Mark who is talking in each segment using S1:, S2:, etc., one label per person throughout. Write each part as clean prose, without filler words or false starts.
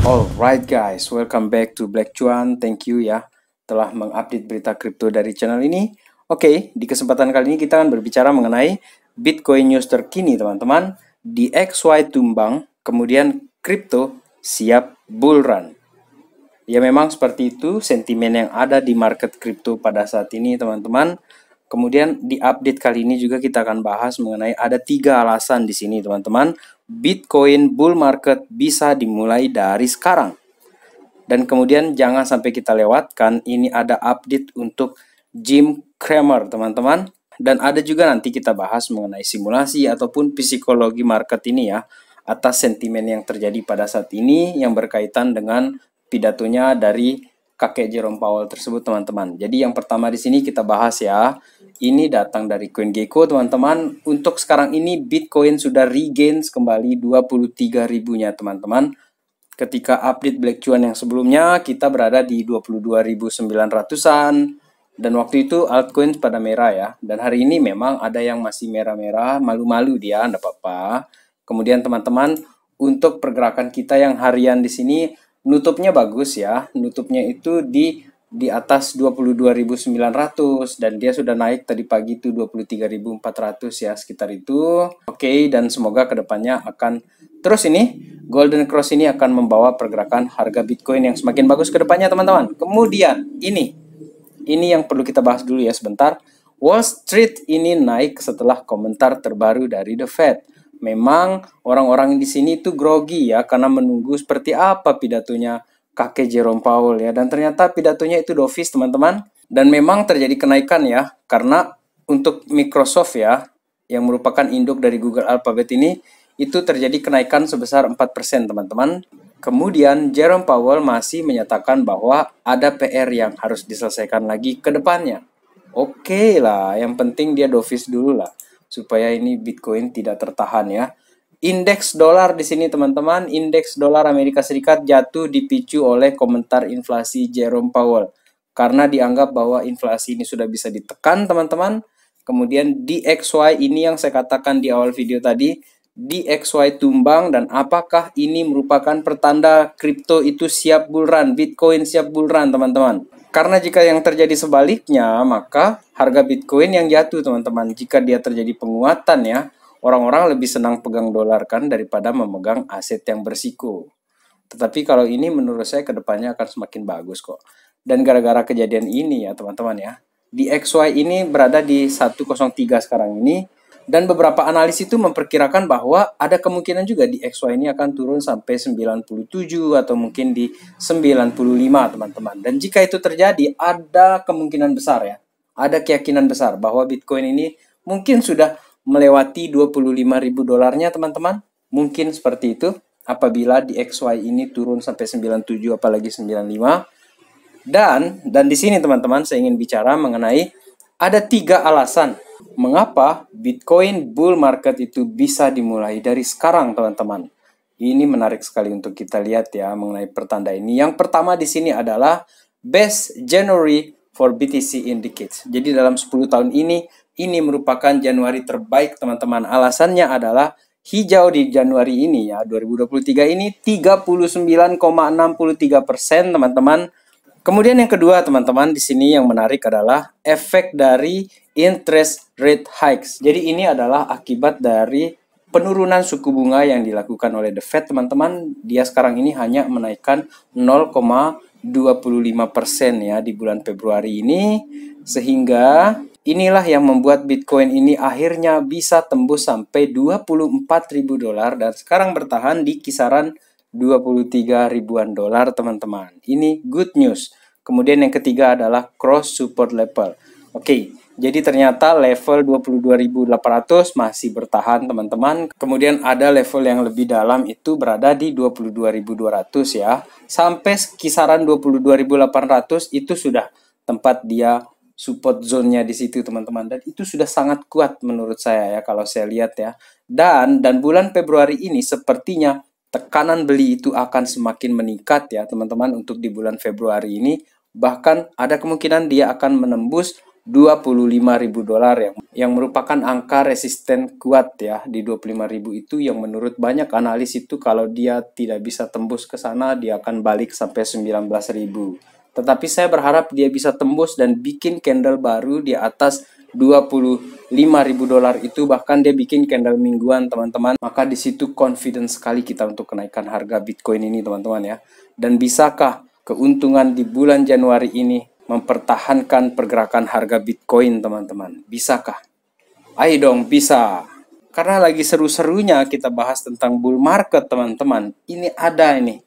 S1: Alright guys, welcome back to Black Cuan. Thank you ya telah mengupdate berita kripto dari channel ini. Oke, di kesempatan kali ini kita akan berbicara mengenai Bitcoin news terkini teman-teman. DXY tumbang, kemudian kripto siap bull run. Ya memang seperti itu sentimen yang ada di market kripto pada saat ini teman-teman. Kemudian di update kali ini juga kita akan bahas mengenai ada 3 alasan di sini teman-teman. Bitcoin bull market bisa dimulai dari sekarang. Dan kemudian jangan sampai kita lewatkan, ini ada update untuk Jim Cramer teman-teman. Dan ada juga nanti kita bahas mengenai simulasi ataupun psikologi market ini ya, atas sentimen yang terjadi pada saat ini yang berkaitan dengan pidatonya dari kakek Jerome Powell tersebut teman-teman. Jadi yang pertama di sini kita bahas ya. Ini datang dari CoinGecko teman-teman. Untuk sekarang ini Bitcoin sudah regain kembali 23 ribunya teman-teman. Ketika update Black Cuan yang sebelumnya kita berada di 22.900-an. Dan waktu itu altcoin pada merah ya. Dan hari ini memang ada yang masih merah-merah, malu-malu dia, enggak apa-apa. Kemudian teman-teman, untuk pergerakan kita yang harian di sini nutupnya bagus ya, nutupnya itu di atas 22.900 dan dia sudah naik tadi pagi itu 23.400 ya, sekitar itu. Oke, dan semoga kedepannya akan terus ini Golden Cross ini akan membawa pergerakan harga Bitcoin yang semakin bagus kedepannya teman-teman. Kemudian ini yang perlu kita bahas dulu ya sebentar. Wall Street ini naik setelah komentar terbaru dari The Fed. Memang orang-orang di sini itu grogi ya karena menunggu seperti apa pidatonya kakek Jerome Powell ya, dan ternyata pidatonya itu dovish teman-teman. Dan memang terjadi kenaikan ya karena untuk Microsoft ya yang merupakan induk dari Google Alphabet ini itu terjadi kenaikan sebesar 4% teman-teman. Kemudian Jerome Powell masih menyatakan bahwa ada PR yang harus diselesaikan lagi ke depannya. Oke lah, yang penting dia dovish dulu lah supaya ini Bitcoin tidak tertahan ya. Indeks dolar di sini teman-teman, indeks dolar Amerika Serikat jatuh dipicu oleh komentar inflasi Jerome Powell. Karena dianggap bahwa inflasi ini sudah bisa ditekan teman-teman. Kemudian DXY ini yang saya katakan di awal video tadi, DXY tumbang, dan apakah ini merupakan pertanda kripto itu siap bull run, Bitcoin siap bull run teman-teman. Karena jika yang terjadi sebaliknya, maka harga Bitcoin yang jatuh teman-teman. Jika dia terjadi penguatan ya, orang-orang lebih senang pegang dolar kan daripada memegang aset yang bersiko. Tetapi kalau ini menurut saya kedepannya akan semakin bagus kok. Dan gara-gara kejadian ini ya teman-teman ya, DXY ini berada di 103 sekarang ini. Dan beberapa analis itu memperkirakan bahwa ada kemungkinan juga di XY ini akan turun sampai 97 atau mungkin di 95 teman-teman. Dan jika itu terjadi, ada kemungkinan besar ya. Ada keyakinan besar bahwa Bitcoin ini mungkin sudah melewati 25.000 dolarnya teman-teman. Mungkin seperti itu apabila di XY ini turun sampai 97 apalagi 95. Dan di sini teman-teman saya ingin bicara mengenai ada 3 alasan mengapa Bitcoin bull market itu bisa dimulai dari sekarang teman-teman. Ini menarik sekali untuk kita lihat ya mengenai pertanda ini. Yang pertama di sini adalah best January for BTC indicates. Jadi dalam 10 tahun ini merupakan Januari terbaik teman-teman. Alasannya adalah hijau di Januari ini ya 2023 ini 39,63% teman-teman. Kemudian yang kedua teman-teman di sini yang menarik adalah efek dari interest rate hikes. Jadi ini adalah akibat dari penurunan suku bunga yang dilakukan oleh The Fed teman-teman. Dia sekarang ini hanya menaikkan 0,25% ya di bulan Februari ini. Sehingga inilah yang membuat Bitcoin ini akhirnya bisa tembus sampai 24.000 dolar dan sekarang bertahan di kisaran 23 ribuan dolar teman-teman. Ini good news. Kemudian yang ketiga adalah cross support level. Oke, jadi ternyata level 22.800 masih bertahan teman-teman. Kemudian ada level yang lebih dalam itu berada di 22.200 ya. Sampai kisaran 22.800 itu sudah tempat dia support zone-nya di situ teman-teman. Dan itu sudah sangat kuat menurut saya ya kalau saya lihat ya. Dan bulan Februari ini sepertinya tekanan beli itu akan semakin meningkat ya teman-teman untuk di bulan Februari ini. Bahkan ada kemungkinan dia akan menembus $25.000 yang merupakan angka resisten kuat ya di 25.000 itu, yang menurut banyak analis itu kalau dia tidak bisa tembus ke sana dia akan balik sampai 19.000. Tetapi saya berharap dia bisa tembus dan bikin candle baru di atas $25.000 itu, bahkan dia bikin candle mingguan teman-teman. Maka di situ confident sekali kita untuk kenaikan harga Bitcoin ini teman-teman ya. Dan bisakah keuntungan di bulan Januari ini mempertahankan pergerakan harga Bitcoin teman-teman? Bisakah? Ayo dong, bisa. Karena lagi seru-serunya kita bahas tentang bull market teman-teman. Ini ada ini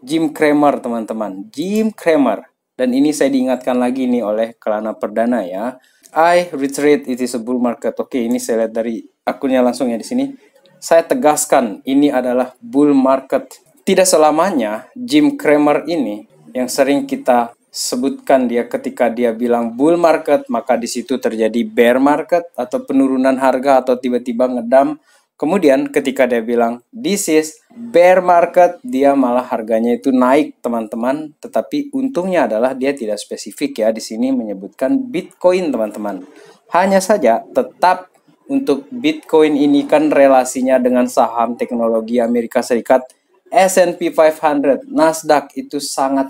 S1: Jim Cramer teman-teman, Jim Cramer. Dan ini saya diingatkan lagi nih oleh Kelana Perdana ya. I reiterate it is a bull market. Oke, ini saya lihat dari akunnya langsung ya di sini. Saya tegaskan ini adalah bull market. Tidak selamanya Jim Cramer ini yang sering kita sebutkan dia ketika dia bilang bull market, maka di situ terjadi bear market atau penurunan harga atau tiba-tiba ngedam. Kemudian ketika dia bilang this is bear market, dia malah harganya itu naik teman-teman. Tetapi untungnya adalah dia tidak spesifik ya di sini menyebutkan Bitcoin teman-teman. Hanya saja tetap untuk Bitcoin ini kan relasinya dengan saham teknologi Amerika Serikat, S&P 500, Nasdaq itu sangat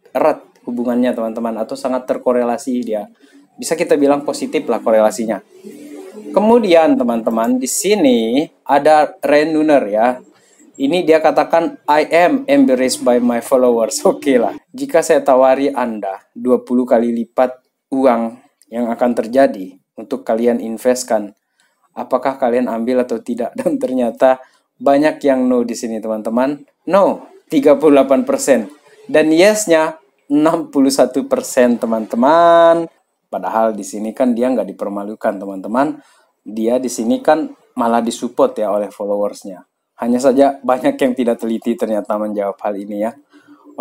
S1: erat hubungannya teman-teman, atau sangat terkorelasi dia. Bisa kita bilang positif lah korelasinya. Kemudian teman-teman di sini ada Ren Lunar ya. Ini dia katakan I am embraced by my followers. Oke lah. Jika saya tawari Anda 20 kali lipat uang yang akan terjadi untuk kalian investkan, apakah kalian ambil atau tidak? Dan ternyata banyak yang no di sini teman-teman. No, 38%. Dan yes-nya 61% teman-teman. Padahal di sini kan dia nggak dipermalukan teman-teman. Dia di sini kan malah disupport ya oleh followersnya. Hanya saja banyak yang tidak teliti ternyata menjawab hal ini ya.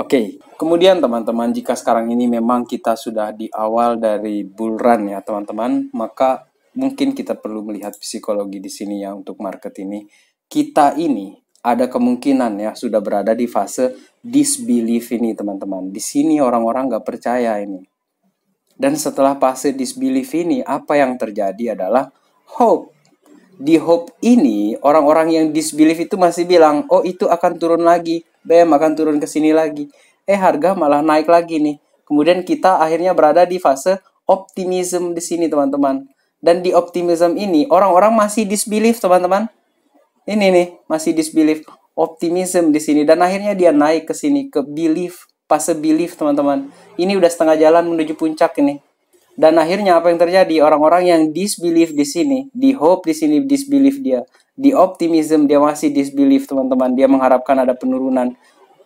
S1: Oke, kemudian teman-teman, jika sekarang ini memang kita sudah di awal dari bull run ya teman-teman, maka mungkin kita perlu melihat psikologi di sini ya untuk market ini. Kita ini ada kemungkinan ya sudah berada di fase disbelief ini teman-teman. Di sini orang-orang nggak percaya ini. Dan setelah fase disbelief ini, apa yang terjadi adalah hope. Di hope ini, orang-orang yang disbelief itu masih bilang, oh itu akan turun lagi, BM akan turun ke sini lagi. Harga malah naik lagi nih. Kemudian kita akhirnya berada di fase optimism di sini teman-teman. Dan di optimism ini, orang-orang masih disbelief teman-teman. Ini nih, masih disbelief. Optimism di sini. Dan akhirnya dia naik ke sini, ke belief, fase belief teman-teman. Ini udah setengah jalan menuju puncak ini. Dan akhirnya apa yang terjadi? Orang-orang yang disbelief di sini, di hope di sini disbelief dia, di optimism dia masih disbelief teman-teman. Dia mengharapkan ada penurunan.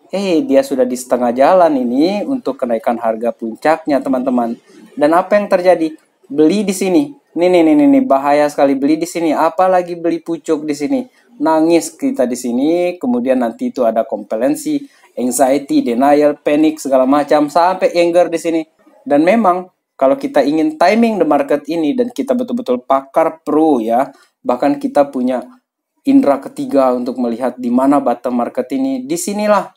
S1: Dia sudah di setengah jalan ini untuk kenaikan harga puncaknya teman-teman. Dan apa yang terjadi? Beli di sini. Nih, bahaya sekali beli di sini. Apalagi beli pucuk di sini. Nangis kita di sini. Kemudian nanti itu ada kompelensi, anxiety, denial, panic segala macam sampai anger di sini. Dan memang kalau kita ingin timing the market ini dan kita betul-betul pakar pro ya, bahkan kita punya indera ketiga untuk melihat di mana bottom market ini, disinilah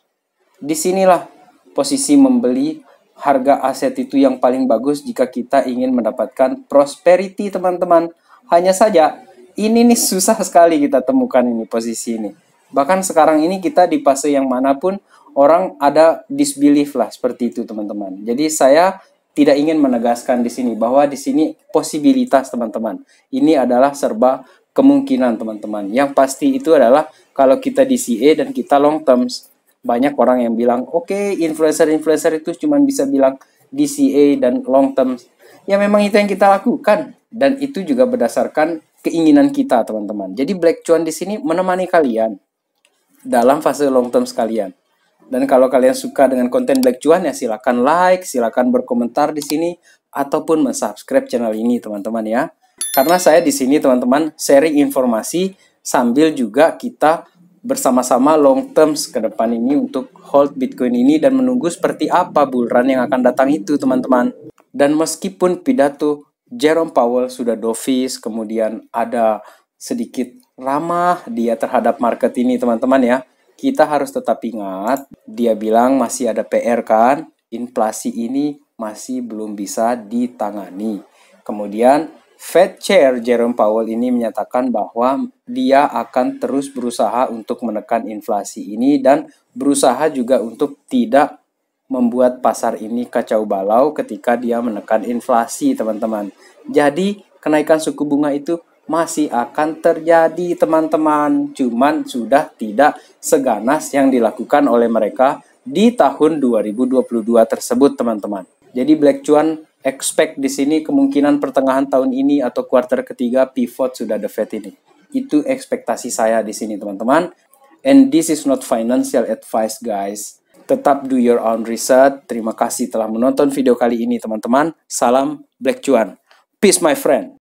S1: posisi membeli harga aset itu yang paling bagus jika kita ingin mendapatkan prosperity teman-teman. Hanya saja ini nih susah sekali kita temukan ini posisi ini. Bahkan sekarang ini kita di fase yang manapun orang ada disbelief lah seperti itu teman-teman. Jadi saya tidak ingin menegaskan di sini bahwa di sini posibilitas teman-teman. Ini adalah serba kemungkinan teman-teman. Yang pasti itu adalah kalau kita DCA dan kita long terms. Banyak orang yang bilang, oke, influencer itu cuma bisa bilang DCA dan long terms. Ya memang itu yang kita lakukan. Dan itu juga berdasarkan keinginan kita teman-teman. Jadi Black Cuan di sini menemani kalian dalam fase long term sekalian. Dan kalau kalian suka dengan konten Black Cuan ya silakan like, silakan berkomentar di sini ataupun mensubscribe channel ini teman-teman ya. Karena saya di sini teman-teman sharing informasi sambil juga kita bersama-sama long terms ke depan ini untuk hold Bitcoin ini dan menunggu seperti apa bull run yang akan datang itu teman-teman. Dan meskipun pidato Jerome Powell sudah dovish, kemudian ada sedikit ramah dia terhadap market ini teman-teman ya. Kita harus tetap ingat, dia bilang masih ada PR kan, inflasi ini masih belum bisa ditangani. Kemudian Fed Chair Jerome Powell ini menyatakan bahwa dia akan terus berusaha untuk menekan inflasi ini dan berusaha juga untuk tidak membuat pasar ini kacau balau ketika dia menekan inflasi, teman-teman. Jadi, kenaikan suku bunga itu masih akan terjadi, teman-teman. Cuman sudah tidak seganas yang dilakukan oleh mereka di tahun 2022 tersebut, teman-teman. Jadi Black Cuan expect di sini kemungkinan pertengahan tahun ini atau kuartal ketiga pivot sudah the Fed ini. Itu ekspektasi saya di sini, teman-teman. And this is not financial advice, guys. Tetap do your own research. Terima kasih telah menonton video kali ini, teman-teman. Salam Black Cuan. Peace, my friend.